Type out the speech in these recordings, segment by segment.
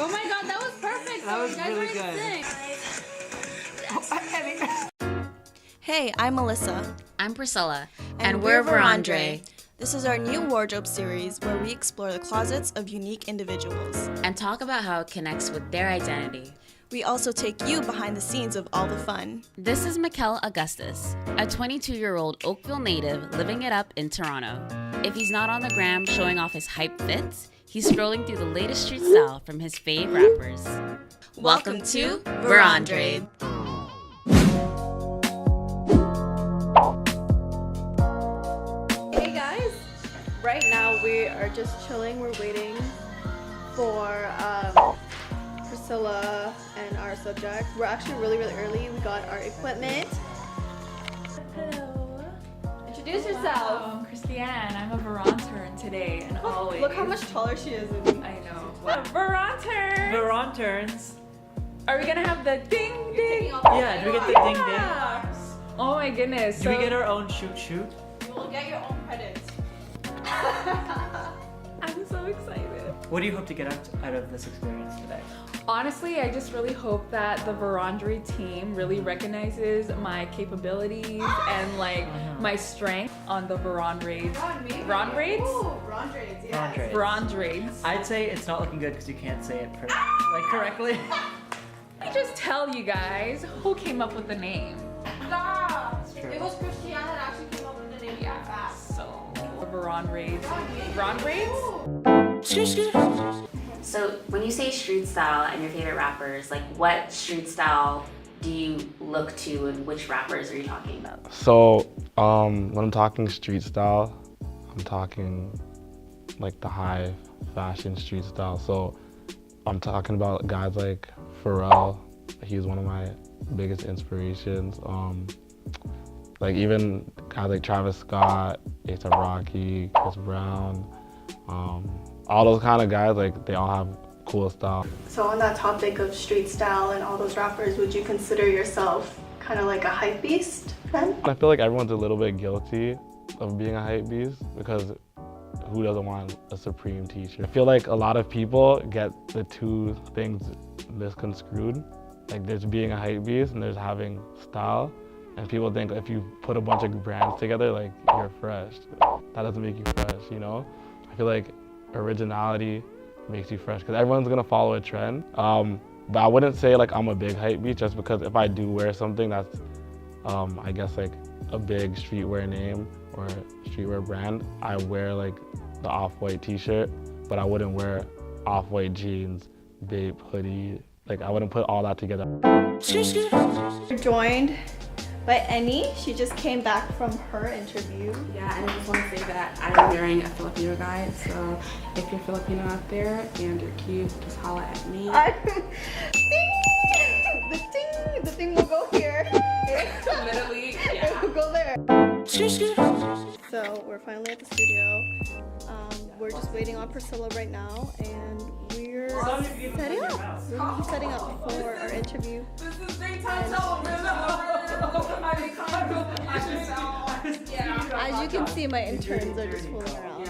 Oh my god, that was perfect. That was really good. Hey, I'm Melissa. I'm Priscilla. And we're VERONDRAID. This is our new wardrobe series where we explore the closets of unique individuals And talk about how it connects with their identity. We also take you behind the scenes of all the fun. This is Mickel Augustus, a 22-year-old Oakville native living it up in Toronto. If he's not on the gram showing off his hype fits, he's scrolling through the latest street style from his fave rappers. Welcome to VERONDRAID. Hey guys, right now we are just chilling. We're waiting for Priscilla and our subject. We're actually really early. We got our equipment. Hello. Introduce yourself. I'm Christiane. I'm a VERONTRAID today and always. Look how much taller she is than me. I know. What? VERONTRAID. VERONTRAIDs. Are we gonna have the ding ding? Yeah, do we get the ding ding? Oh my goodness. Do we get our own shoot? You will get your own credits. I'm so excited. What do you hope to get out of this experience today? Honestly, I just really hope that the VERONDRAID team really recognizes my capabilities and like my strength on the VERONDRAID. VERONDRAIDs? VERONDRAIDs, yes. VERONDRAIDs. VERONDRAIDs. I'd say it's not looking good because you can't say it correctly. Let me just tell you guys who came up with the name. True. It was Christiane that actually came up with the name. Yeah, so VERONDRAIDs. VERONDRAIDs? So when you say street style and your favorite rappers, like what street style do you look to and which rappers are you talking about? So when I'm talking street style, I'm talking like the high fashion street style. So I'm talking about guys like Pharrell. He's one of my biggest inspirations. Like even guys like Travis Scott, A$AP Rocky, Chris Brown, all those kind of guys, like they all have cool style. So on that topic of street style and all those rappers, would you consider yourself kind of like a hype beast then? I feel like everyone's a little bit guilty of being a hype beast because who doesn't want a Supreme t-shirt? I feel like a lot of people get the two things misconstrued. Like there's being a hype beast and there's having style. And people think if you put a bunch of brands together, like you're fresh. That doesn't make you fresh, you know? I feel like originality makes you fresh because everyone's gonna follow a trend. But I wouldn't say like I'm a big hype beast just because if I do wear something that's, I guess like a big streetwear name or streetwear brand, I wear like the off-white t-shirt, but I wouldn't wear off-white jeans, Bape hoodie. Like I wouldn't put all that together. We're joined by Annie. She just came back from her interview. Yeah, and I just want to say that I'm wearing a Filipino guide, so if you're Filipino out there and you're cute, just holla at me. The thing will go here. Literally, It yeah. will go there. So we're finally at the studio. We're just waiting on Priscilla right now, and we're setting up. We're setting up for our interview. As you can see, my interns are just fooling around.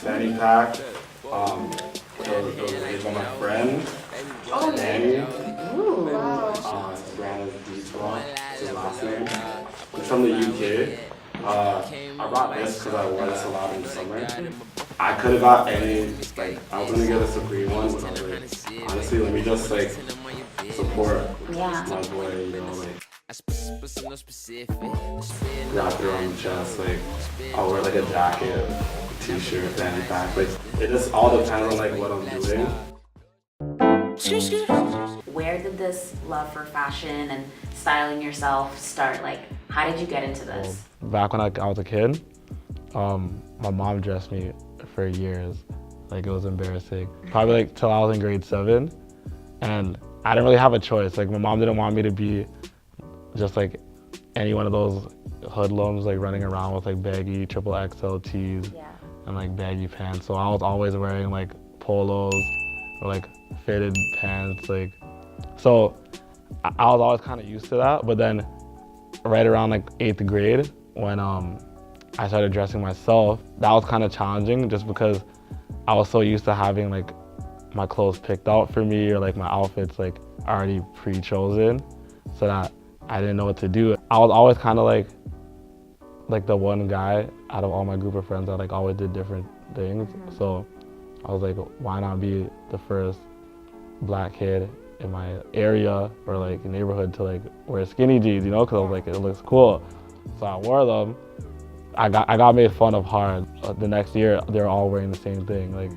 Fanny pack. It was made by my friend, Danny. His brand is Detour, his last name. It's from the UK. I brought this because I wore this a lot in the summer. I could have got any, like, I was gonna get a Supreme one, but I was like, honestly, let me just like support my boy, you know, like. Wrap it around the chest, like I'll wear like a jacket, t-shirt, fanny pack. Like it just all depends on like what I'm doing. Where did this love for fashion and styling yourself start? Like, How did you get into this? Back when I was a kid, my mom dressed me for years. Like, it was embarrassing. Probably like till I was in grade 7. And I didn't really have a choice. Like, my mom didn't want me to be just like any one of those hoodlums, like running around with like baggy XXL tees and like baggy pants. So I was always wearing like polos or like fitted pants. Like, so I was always kind of used to that. But then right around like 8th grade, when I started dressing myself, that was kind of challenging just because I was so used to having like my clothes picked out for me or like my outfits like already pre-chosen, so that I didn't know what to do. I was always kind of like the one guy out of all my group of friends that like always did different things. So I was like, why not be the first black kid in my area or like neighborhood to like wear skinny jeans, you know, because I was like, it looks cool. So I wore them. I got made fun of hard. The next year, they were all wearing the same thing. Like,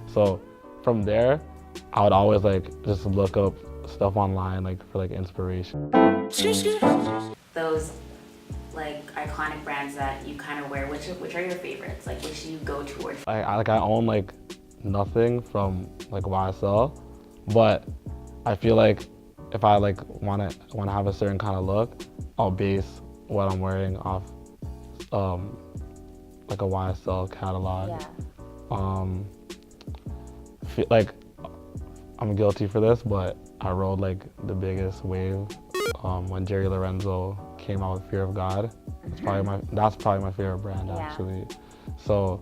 so from there, I would always like just look up stuff online like for like inspiration. Those like iconic brands that you kind of wear, which are your favorites? Like, which do you go towards? I own like nothing from like YSL, but I feel like if I like want to have a certain kind of look, I'll base what I'm wearing off like a YSL catalog. Like, I'm guilty for this, but I rode like the biggest wave when Jerry Lorenzo came out with Fear of God. That's probably my favorite brand actually. So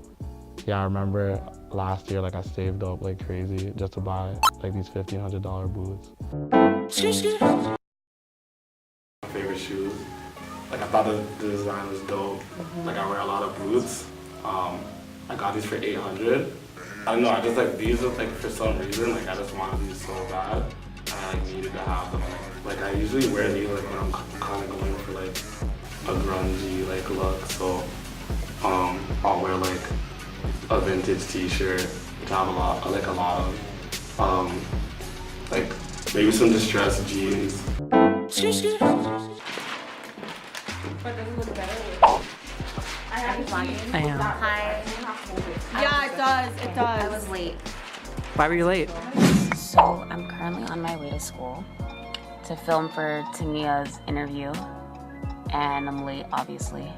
yeah, I remember last year like I saved up like crazy just to buy like these $1,500 boots. My favorite shoes. Like, I thought the design was dope. Like, I wear a lot of boots. I got these for $800. I don't know, I just like these, like for some reason, like I just wanted these so bad. And I like needed to have them. Like, I usually wear these like when I'm kind of going for like a grungy like look. So I'll wear like a vintage t-shirt, which I have a lot of. Like maybe some distressed jeans. But does it look better with... I am. Hi. Yeah, it does. I was late. Why were you late? So I'm currently on my way to school to film for Tamia's interview, and I'm late, obviously.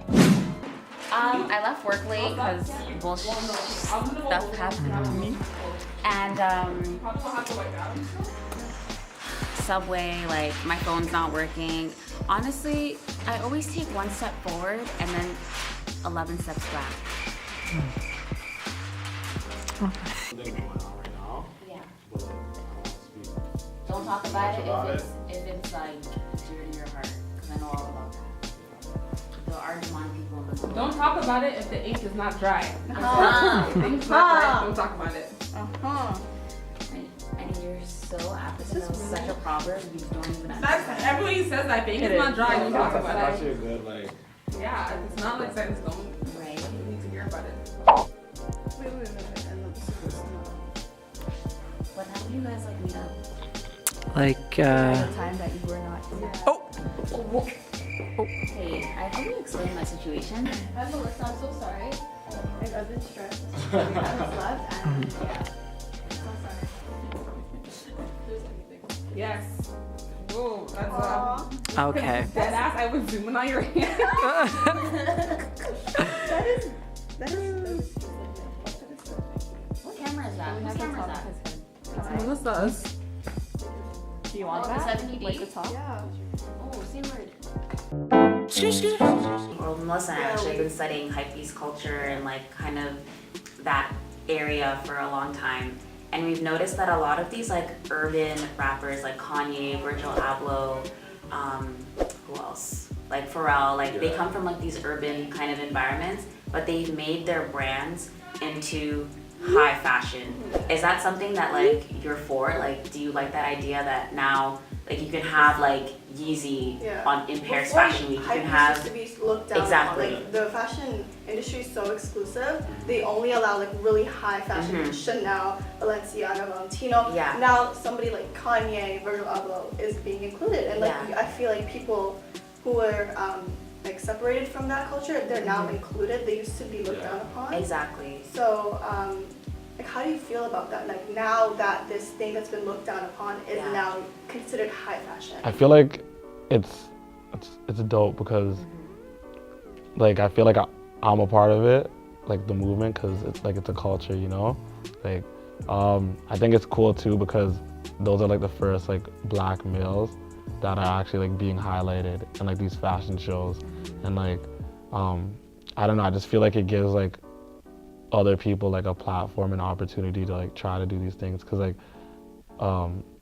I left work late because bullshit stuff happened to me, and subway, like my phone's not working. Honestly, I always take one step forward and then 11 steps back. Yeah. Don't talk about it if it's like dear to your heart, because I know all about that. There are demonic people in the world. Don't talk about it if the ink is not dry. Uh-huh. If the ink is not dry, don't talk about it. And you're so apt to know such a proverb, you don't even understand. Everybody says that the ink is not dry, don't talk about it. Actually a good like. Yeah, it's not like set in stone. Right. You need to hear about it. Wait. What happened? You guys like meet up? Like, The time that you were not here. Hey, I hope you explain my situation. I'm Melissa, I'm so sorry. I've been stressed. I haven't slept and yeah. I'm sorry. Yes. Whoa, that's okay. dead ass. I was zooming on your hand. That is What camera is that? Whose camera is that? Melissa's. Do you want that? 70D? Like the top? yeah. Oh, same word. Well, Melissa and I actually have been studying Hypebeast culture and like kind of that area for a long time. And we've noticed that a lot of these like urban rappers like Kanye, Virgil Abloh, who else? Like Pharrell, like they come from like these urban kind of environments, but they've made their brands into high fashion. Is that something that like you're for? Like, do you like that idea that now like you can have like Yeezy in Paris Fashion Week? You can have used to be looked down exactly. on. Like, the fashion industry is so exclusive. They only allow like really high fashion, Chanel, Balenciaga, Valentino. Yeah. Now somebody like Kanye, Virgil Abloh is being included, and like Yeah. I feel like people who are like separated from that culture. They're now included. They used to be looked down upon. Exactly. So, like, how do you feel about that? Like, now that this thing that's been looked down upon is now considered high fashion. I feel like it's dope because like I feel like I'm a part of it, like the movement, because it's like it's a culture, you know. Like I think it's cool too because those are like the first like black males that are actually like being highlighted in like these fashion shows, and like I don't know, I just feel like it gives like other people like a platform and opportunity to like try to do these things, because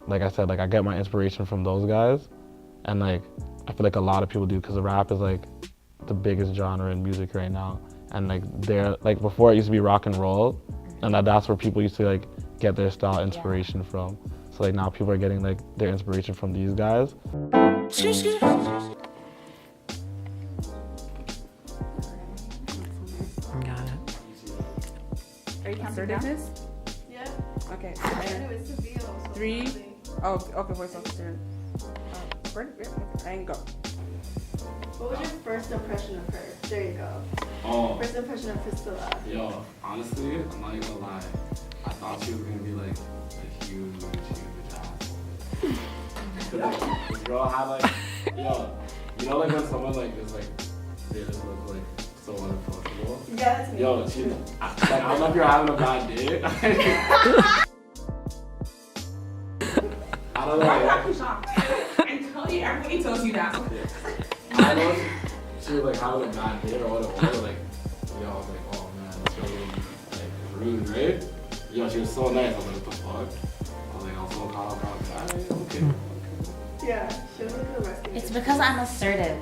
like I said, like I get my inspiration from those guys, and like I feel like a lot of people do, because rap is like the biggest genre in music right now, and like they're like, before it used to be rock and roll, and that's where people used to like get their style inspiration from. So like now people are getting like their inspiration from these guys. Got it. Are you counting down? Yeah. Okay. Anyways, the video. So 3. Oh, okay, voice officer. I ain't go. what was your first impression of her? There you go. Oh, First impression of Priscilla. yo, honestly, I'm not even gonna lie. I thought she was gonna be like a huge asshole. Like, this girl had like, yo, you know, like when someone like is like, they just look like so unapproachable. Yeah, that's me. Yo, she, like, I don't know if you're having a bad day. I don't know. I'm shocked. I tell you, everybody tells you that. I don't know if she was like having a bad day or what it was. Like, yo, I was like, oh man, that's really like rude, right? Yo, she was so nice. I was like, what the fuck? I was like, I was so caught up on that. Okay. Yeah, she was like the rest of It's because I'm assertive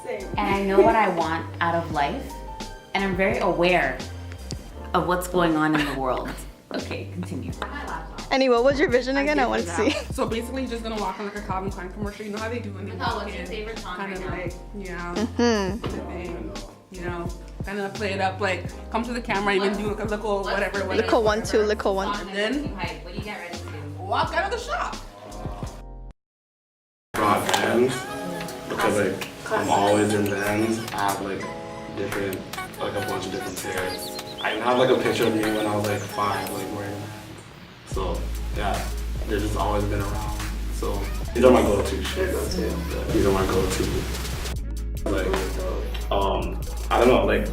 Same. and I know what I want out of life, and I'm very aware of what's going on in the world. Okay, continue. Anyway, what was your vision again? I want to see. So basically, you're just gonna walk on like a Calvin Klein commercial. You know how they do when they walk What's your in, favorite song kind right of now? like, you know, you know, kind of play it up, like come to the camera, even do like a little whatever. Little 1, 2, little 1. And then What do you get ready to do? walk out of the shop. Brought Vans because like I'm always in Vans. I have like different, like a bunch of different pairs. I even have like a picture of me when I was like 5, like wearing Vans. So yeah, they've just always been around. So these are my go-to shoes. These are my go-to. Like I don't know, like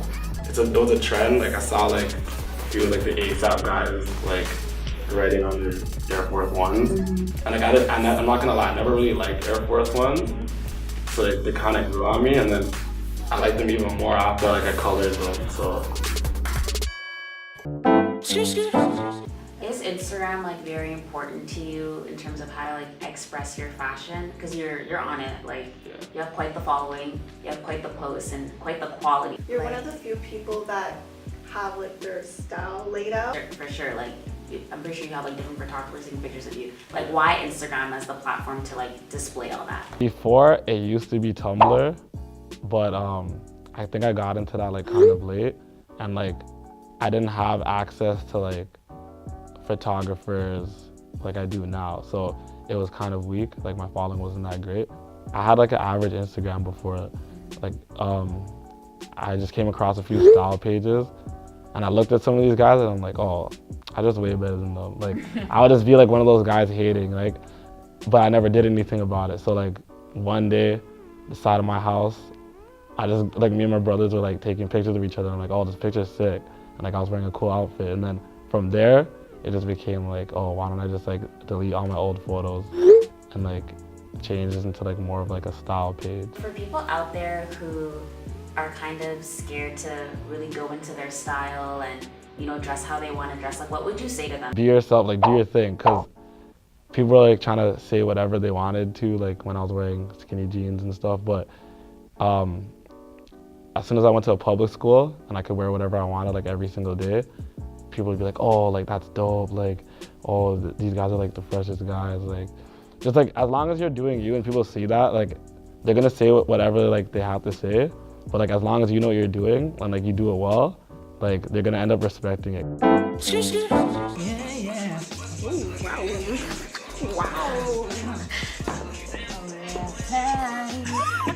it was a trend. Like I saw like a few of like the ASAP guys like riding on their Air Force Ones, and like I'm not gonna lie, I never really liked Air Force Ones, so like, they kind of grew on me, and then I liked them even more after like I colored them. So. Is Instagram like very important to you in terms of how to like express your fashion? Because you're on it, like you have quite the following, you have quite the posts and quite the quality. You're like, one of the few people that have like their style laid out. for sure, like I'm pretty sure you have like different photographers taking pictures of you. Like why Instagram as the platform to like display all that? Before it used to be Tumblr, but I think I got into that like kind of late, and like I didn't have access to like photographers like I do now, so it was kind of weak. Like my following wasn't that great. I had like an average Instagram before. Like I just came across a few style pages, and I looked at some of these guys and I'm like, oh, I just way better than them. Like I would just be like one of those guys hating, like, but I never did anything about it. So like one day, the side of my house, I just like, me and my brothers were like taking pictures of each other. I'm like, oh, this picture's sick, and like I was wearing a cool outfit, and then from there it just became like, oh, why don't I just like delete all my old photos and like change this into like more of like a style page. For people out there who are kind of scared to really go into their style and, you know, dress how they want to dress, like what would you say to them? Be yourself, like do your thing, because people were like trying to say whatever they wanted to, like when I was wearing skinny jeans and stuff, but as soon as I went to a public school and I could wear whatever I wanted like every single day, people would be like, oh, like that's dope, like, oh, these guys are like the freshest guys, like, just like as long as you're doing you and people see that, like they're gonna say whatever like they have to say, but like as long as you know what you're doing and like you do it well, like they're gonna end up respecting it. Yeah. Ooh, wow. Wow.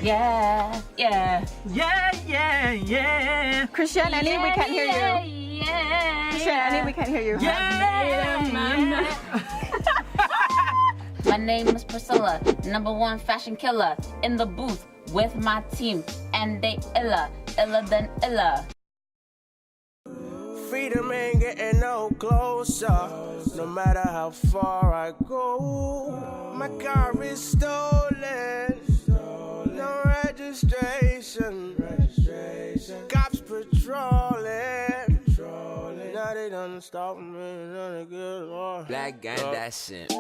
Yeah, yeah. Yeah, yeah, yeah. Christian, Annie, we can't hear you. Yeah. Christian, Annie, we can't hear you. My name is Priscilla, #1 fashion killer in the booth with my team, and they illa than illa. Freedom ain't getting no closer, no matter how far I go. My car is stolen, no registration. Cops patrolling, now they done stop me, none good more. Black gang that shit,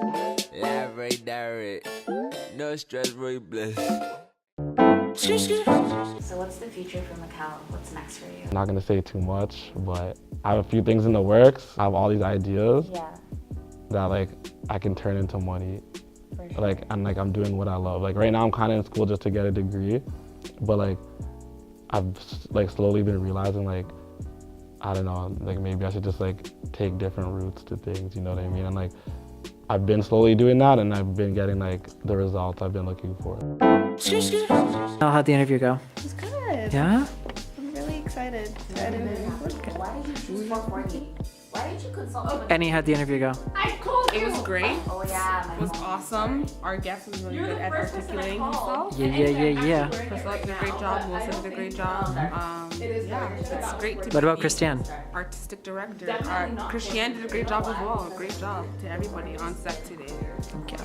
live right direct, no stress, very blessed. So what's the future for Mickel? What's next for you? I'm not gonna say too much, but I have a few things in the works. I have all these ideas that like I can turn into money. Like I'm doing what I love. Like right now I'm kind of in school just to get a degree, but like I've like slowly been realizing like, I don't know, like maybe I should just like take different routes to things, you know what I mean? And like I've been slowly doing that and I've been getting like the results I've been looking for. How'd the interview go? It was good. Yeah? I'm really excited to edit it. Why did you choose 440? Why didn't you consult? Annie, how'd the interview go? It was great. Oh yeah, It was awesome. Our guest was really good at articulating himself. Yeah. Priscilla did a great job. Melissa did a great job. Yeah, it's great to What about be Christian? artistic director. Christiane did a great job as well. Great job to everybody on set today. Thank you.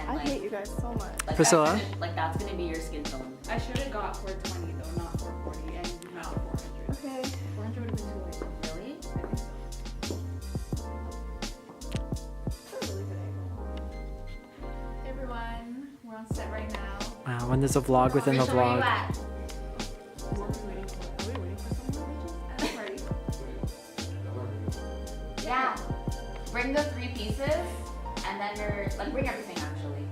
I hate you guys so much. Priscilla? That's gonna be your skin tone. I should have got 420 though, not 440 and not 400. Okay. 400 would have been too late. Really? Hey everyone, we're on set right now. Wow, when there's a vlog within the vlog. Yeah. Bring the 3 pieces, and then you're like bring everything actually,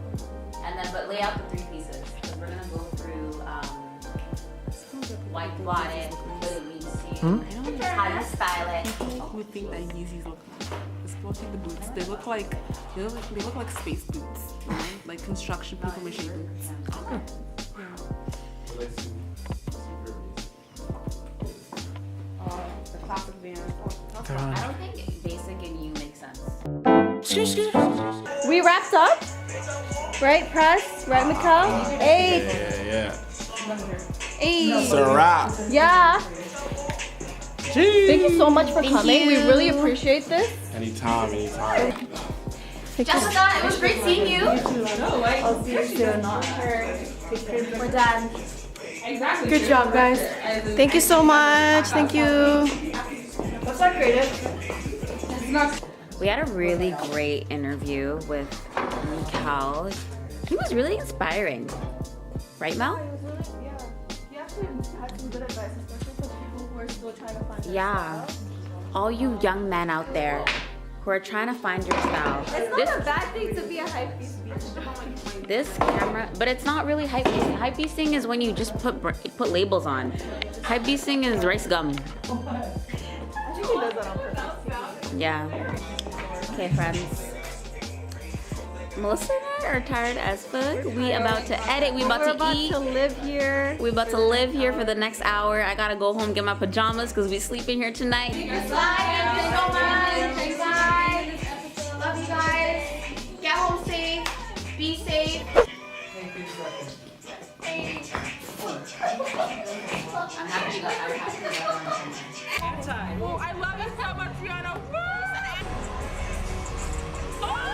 and then but lay out the 3 pieces because we're gonna go through white blotted, what it means to you, how you style it. People who think that Yeezys look like, especially the boots, they look like space boots, you know? Like construction people machine boots. The classic Vans. I don't think basic and you make sense. We wrapped up, right, Press? Right, Mickel? Hey. Yeah. Hey. It's a wrap. Yeah. Thank you so much for coming. We really appreciate this. Anytime. Jessica, it was great seeing you. I'll see you soon. We're done. Good job, guys. Thank you so much. Thank you. What's that creative? We had a really great interview with Mickel. He was really inspiring. Right, Mel? Yeah. He actually had some good advice, especially for people who are still trying to find their Yeah. style. All you young men out there who are trying to find your style. It's not a bad thing to be a hypebeast. This camera, but it's not really hypebeasting. Hypebeasting is when you just put labels on. Hypebeasting is rice gum. I think he does that on purpose. Yeah. Okay, friends. Melissa and I are tired as fuck. We about to edit. We about to eat. We're about to live here. We about to live here for the next hour. I gotta go home, get my pajamas, because we sleeping here tonight. Thank you so much. Thanks, guys. Love you guys. Get home safe. Be safe. I'm happy you got Oh, I love you so much, Rihanna. Oh!